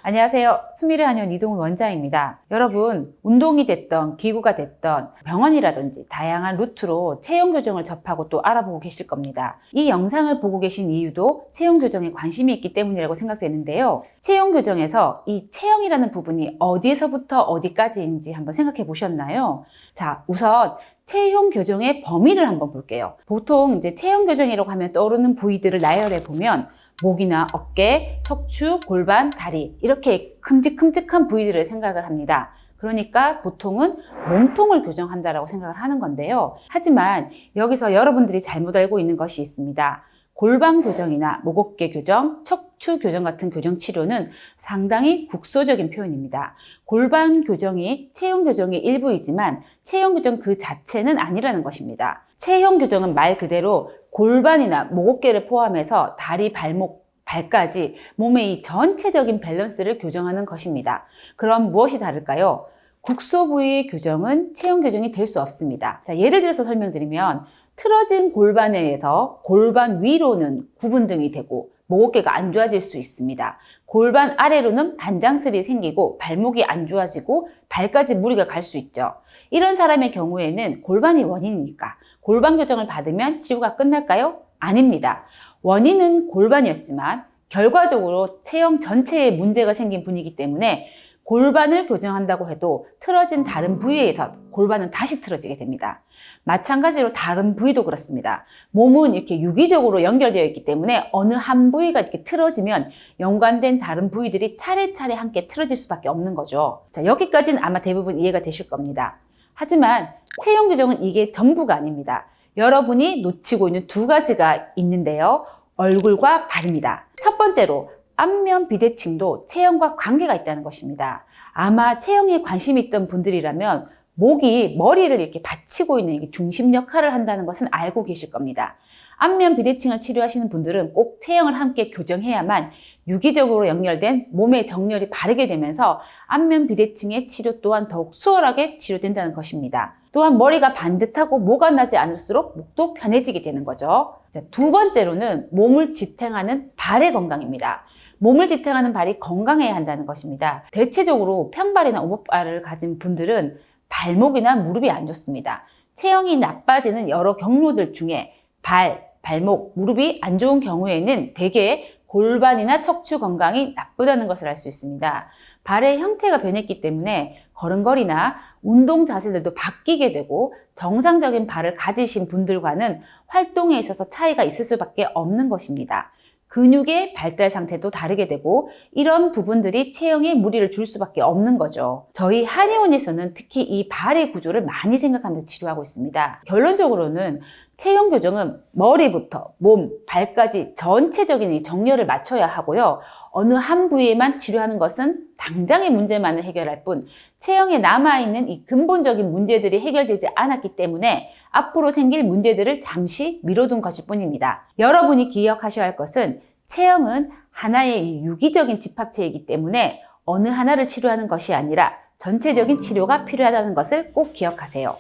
안녕하세요. 수미래 한의원 이동훈 원장입니다. 여러분, 운동이 됐던 기구가 됐던 병원이라든지 다양한 루트로 체형 교정을 접하고 또 알아보고 계실 겁니다. 이 영상을 보고 계신 이유도 체형 교정에 관심이 있기 때문이라고 생각되는데요. 체형 교정에서 이 체형이라는 부분이 어디에서부터 어디까지인지 한번 생각해 보셨나요? 자, 우선 체형 교정의 범위를 한번 볼게요. 보통 이제 체형 교정이라고 하면 떠오르는 부위들을 나열해 보면 목이나 어깨, 척추, 골반, 다리 이렇게 큼직큼직한 부위들을 생각을 합니다. 그러니까 보통은 몸통을 교정한다라고 생각을 하는 건데요. 하지만 여기서 여러분들이 잘못 알고 있는 것이 있습니다. 골반 교정이나 목 어깨 교정, 척추 교정 같은 교정 치료는 상당히 국소적인 표현입니다. 골반 교정이 체형 교정의 일부이지만 체형 교정 그 자체는 아니라는 것입니다. 체형 교정은 말 그대로 골반이나 목 어깨를 포함해서 다리, 발목, 발까지 몸의 이 전체적인 밸런스를 교정하는 것입니다. 그럼 무엇이 다를까요? 국소 부위의 교정은 체형 교정이 될 수 없습니다. 자, 예를 들어서 설명드리면 틀어진 골반에 의해서 골반 위로는 구분등이 되고 목 어깨가 안 좋아질 수 있습니다. 골반 아래로는 반장슬이 생기고 발목이 안 좋아지고 발까지 무리가 갈 수 있죠. 이런 사람의 경우에는 골반이 원인이니까 골반 교정을 받으면 치유가 끝날까요? 아닙니다. 원인은 골반이었지만 결과적으로 체형 전체에 문제가 생긴 분이기 때문에 골반을 교정한다고 해도 틀어진 다른 부위에서 골반은 다시 틀어지게 됩니다. 마찬가지로 다른 부위도 그렇습니다. 몸은 이렇게 유기적으로 연결되어 있기 때문에 어느 한 부위가 이렇게 틀어지면 연관된 다른 부위들이 차례차례 함께 틀어질 수밖에 없는 거죠. 자, 여기까지는 아마 대부분 이해가 되실 겁니다. 하지만 체형 교정은 이게 전부가 아닙니다. 여러분이 놓치고 있는 두 가지가 있는데요. 얼굴과 발입니다. 첫 번째로 안면 비대칭도 체형과 관계가 있다는 것입니다. 아마 체형에 관심이 있던 분들이라면 목이 머리를 이렇게 받치고 있는 중심 역할을 한다는 것은 알고 계실 겁니다. 안면 비대칭을 치료하시는 분들은 꼭 체형을 함께 교정해야만 유기적으로 연결된 몸의 정렬이 바르게 되면서 안면 비대칭의 치료 또한 더욱 수월하게 치료된다는 것입니다. 또한 머리가 반듯하고 모가 나지 않을수록 목도 편해지게 되는 거죠. 자, 두 번째로는 몸을 지탱하는 발의 건강입니다. 몸을 지탱하는 발이 건강해야 한다는 것입니다. 대체적으로 평발이나 오목발을 가진 분들은 발목이나 무릎이 안 좋습니다. 체형이 나빠지는 여러 경로들 중에 발, 발목, 무릎이 안 좋은 경우에는 대개 골반이나 척추 건강이 나쁘다는 것을 알 수 있습니다. 발의 형태가 변했기 때문에 걸음걸이나 운동 자세들도 바뀌게 되고 정상적인 발을 가지신 분들과는 활동에 있어서 차이가 있을 수밖에 없는 것입니다. 근육의 발달 상태도 다르게 되고 이런 부분들이 체형에 무리를 줄 수밖에 없는 거죠. 저희 한의원에서는 특히 이 발의 구조를 많이 생각하면서 치료하고 있습니다. 결론적으로는 체형 교정은 머리부터 몸, 발까지 전체적인 이 정렬을 맞춰야 하고요. 어느 한 부위에만 치료하는 것은 당장의 문제만을 해결할 뿐 체형에 남아있는 이 근본적인 문제들이 해결되지 않았기 때문에 앞으로 생길 문제들을 잠시 미뤄둔 것일 뿐입니다. 여러분이 기억하셔야 할 것은 체형은 하나의 이 유기적인 집합체이기 때문에 어느 하나를 치료하는 것이 아니라 전체적인 치료가 필요하다는 것을 꼭 기억하세요.